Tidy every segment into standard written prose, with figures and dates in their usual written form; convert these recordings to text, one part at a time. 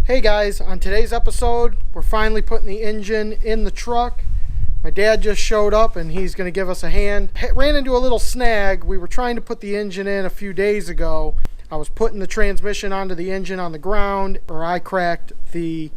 Hey guys, on today's episode, we're finally putting the engine in the truck. My dad just showed up and he's going to give us a hand. Ran into a little snag. We were trying to put the engine in a few days ago. I was putting the transmission onto the engine on the ground, or I cracked the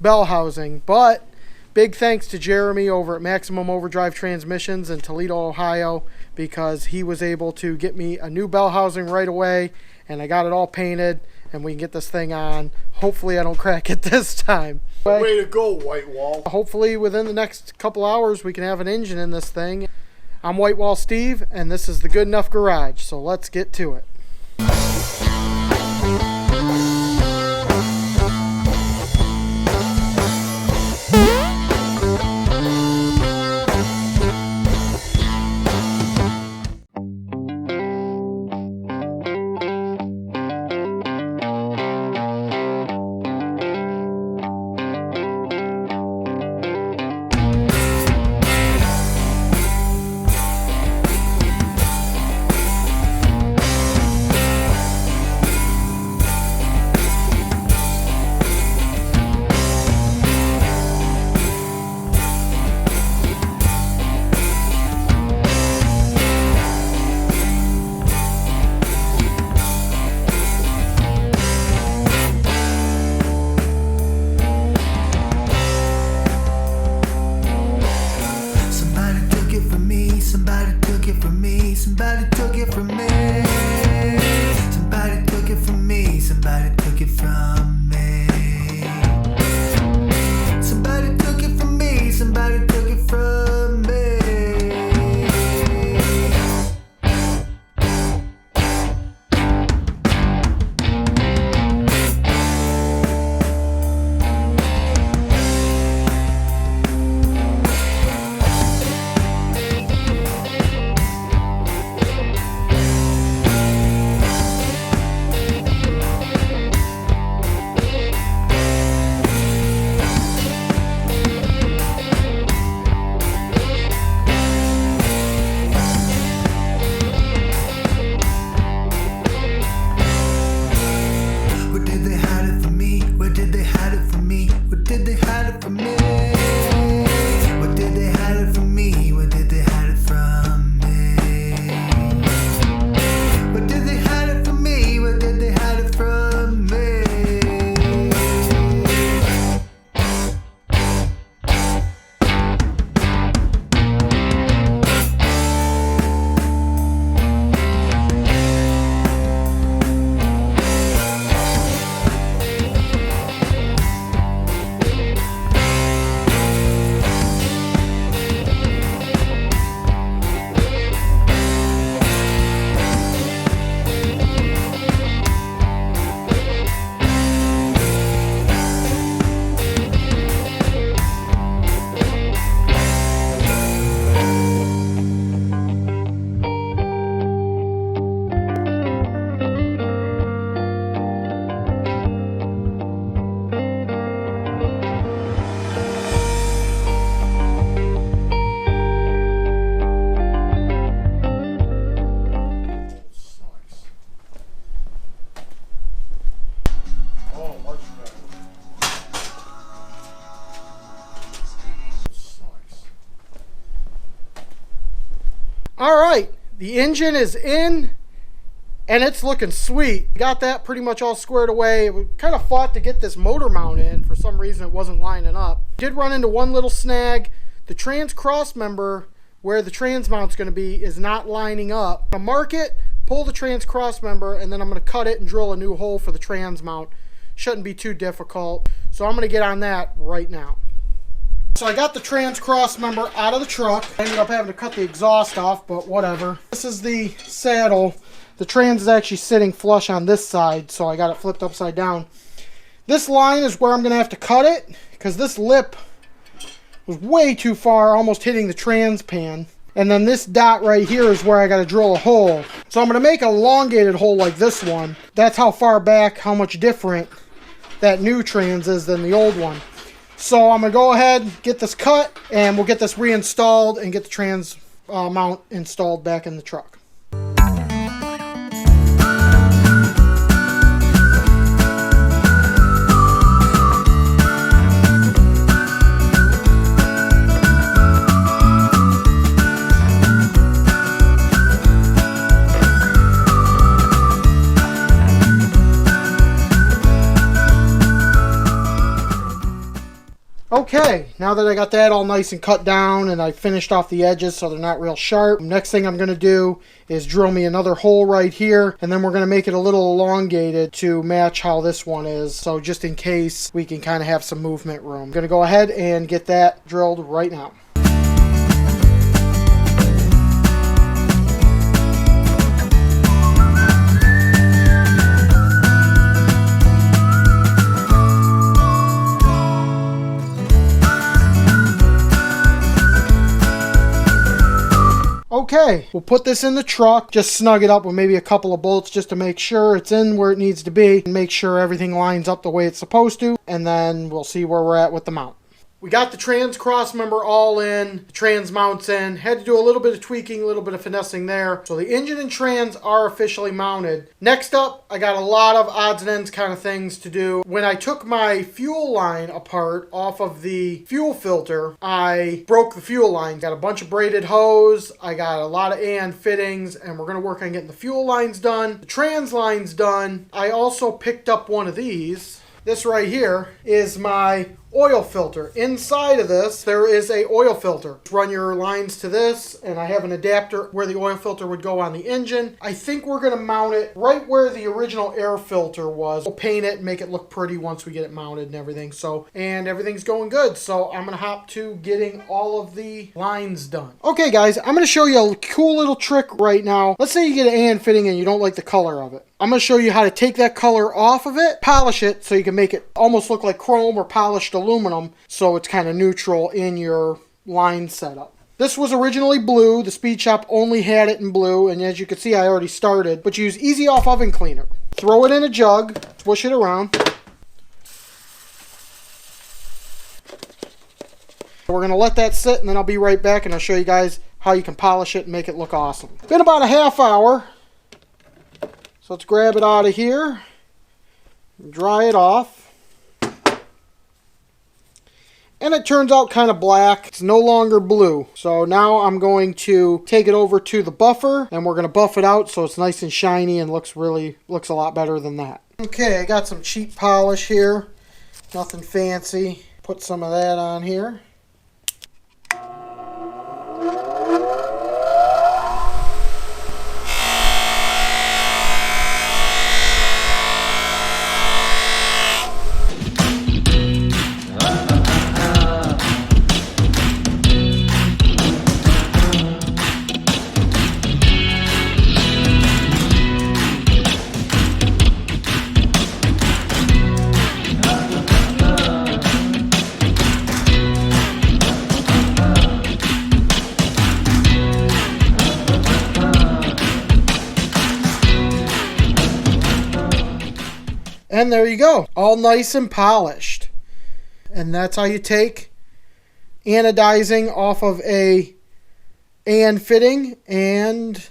bell housing. But big thanks to Jeremy over at Maximum Overdrive Transmissions in Toledo, Ohio, because he was able to get me a new bell housing right away, and I got it all painted, and we can get this thing on. Hopefully I don't crack it this time. Way to go, WhiteWall. Hopefully within the next couple hours we can have an engine in this thing. I'm WhiteWall Steve, and this is the Good Enough Garage, so let's get to it. Alright, the engine is in and it's looking sweet. Got that pretty much all squared away. We kind of fought to get this motor mount in. For some reason it wasn't lining up. Did run into one little snag. The Trans Crossmember, where the trans mount's going to be, is not lining up. I'm going to mark it, pull the Trans Crossmember, and then I'm going to cut it and drill a new hole for the trans mount. Shouldn't be too difficult. So I'm going to get on that right now. So I got the Trans Crossmember out of the truck. I ended up having to cut the exhaust off, but whatever. This is the saddle. The trans is actually sitting flush on this side, so I got it flipped upside down. This line is where I'm going to have to cut it, because this lip was way too far, almost hitting the trans pan. And then this dot right here is where I got to drill a hole. So I'm going to make an elongated hole like this one. That's how far back, how much different that new trans is than the old one. So I'm going to go ahead, get this cut, and we'll get this reinstalled and get the trans mount installed back in the truck. Okay, now that I got that all nice and cut down and I finished off the edges so they're not real sharp, next thing I'm going to do is drill me another hole right here, and then we're going to make it a little elongated to match how this one is, so just in case we can kind of have some movement room. I'm going to go ahead and get that drilled right now. Okay, we'll put this in the truck, just snug it up with maybe a couple of bolts just to make sure it's in where it needs to be and make sure everything lines up the way it's supposed to, and then we'll see where we're at with the mount. We got the Trans Crossmember all in, the trans mounts in, had to do a little bit of tweaking, a little bit of finessing there. So the engine and trans are officially mounted. Next up, I got a lot of odds and ends kind of things to do. When I took my fuel line apart off of the fuel filter, I broke the fuel line. Got a bunch of braided hose, I got a lot of and fittings, and we're gonna work on getting the fuel lines done, the trans lines done. I also picked up one of these. This right here is my oil filter. Inside of this, there is a oil filter. Run your lines to this, and I have an adapter where the oil filter would go on the engine. I think we're going to mount it right where the original air filter was. We'll paint it and make it look pretty once we get it mounted and everything. And everything's going good. So I'm going to hop to getting all of the lines done. Okay, guys, I'm going to show you a cool little trick right now. Let's say you get an and fitting and you don't like the color of it. I'm going to show you how to take that color off of it, polish it so you can make it almost look like chrome or polished aluminum, so it's kind of neutral in your line setup. This was originally blue. The Speed Shop only had it in blue, and as you can see, I already started. But use Easy Off Oven Cleaner. Throw it in a jug, swish it around. We're going to let that sit, and then I'll be right back, and I'll show you guys how you can polish it and make it look awesome. Been about a half hour. So let's grab it out of here, dry it off, and it turns out kind of black. It's no longer blue. So now I'm going to take it over to the buffer, and we're going to buff it out so it's nice and shiny and looks a lot better than that. Okay, I got some cheap polish here, nothing fancy. Put some of that on here. And there you go, all nice and polished. And that's how you take anodizing off of a and fitting and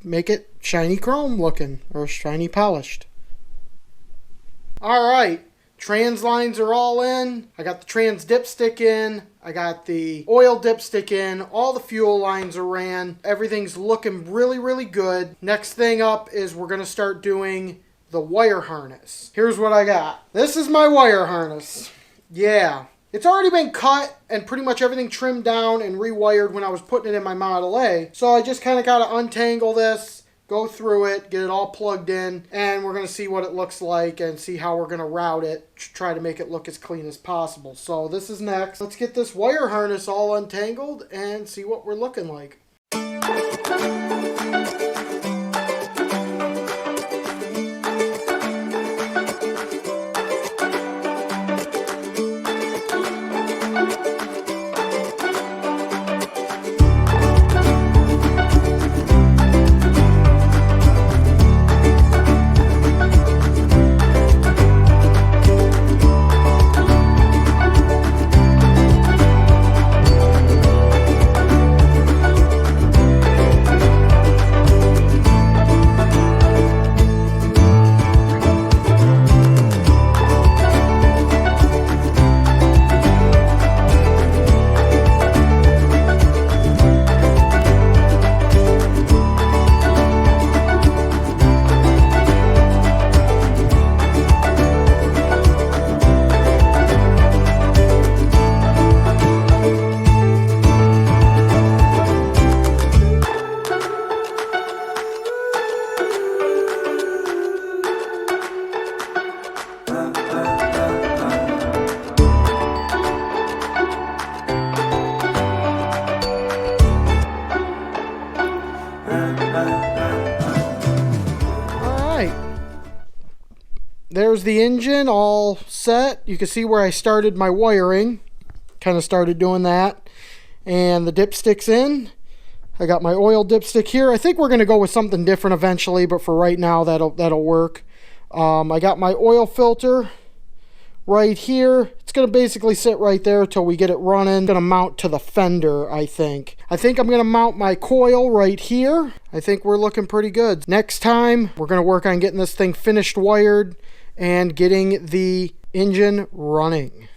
make it shiny chrome looking or shiny polished. All right, trans lines are all in. I got the trans dipstick in. I got the oil dipstick in. All the fuel lines are ran. Everything's looking really, really good. Next thing up is we're going to start doing the wire harness. Here's what I got. This is my wire harness. Yeah. It's already been cut and pretty much everything trimmed down and rewired when I was putting it in my Model A. So I just kind of got to untangle this, go through it, get it all plugged in, and we're going to see what it looks like and see how we're going to route it, try to make it look as clean as possible. So this is next. Let's get this wire harness all untangled and see what we're looking like. there's the engine all set. You can see where I started my wiring. Kind of started doing that. And the dipstick's in. I got my oil dipstick here. I think we're going to go with something different eventually, but for right now, that'll work. I got my oil filter right here. It's going to basically sit right there until we get it running. It's going to mount to the fender, I think. I think I'm going to mount my coil right here. I think we're looking pretty good. Next time, we're going to work on getting this thing finished wired and getting the engine running.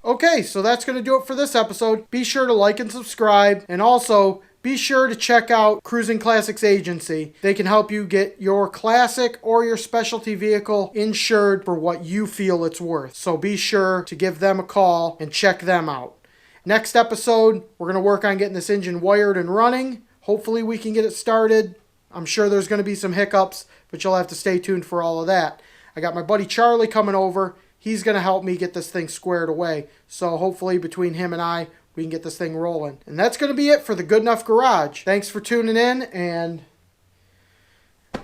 Okay, so that's going to do it for this episode. Be sure to like and subscribe, and also be sure to check out Cruisin Classics Agency. They can help you get your classic or your specialty vehicle insured for what you feel it's worth. So be sure to give them a call and check them out. Next episode, we're going to work on getting this engine wired and running. Hopefully we can get it started. I'm sure there's going to be some hiccups, but you'll have to stay tuned for all of that. I got my buddy Charlie coming over. He's going to help me get this thing squared away. So hopefully between him and I, we can get this thing rolling. And that's going to be it for the Good Enough Garage. Thanks for tuning in, and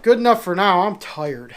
good enough for now. I'm tired.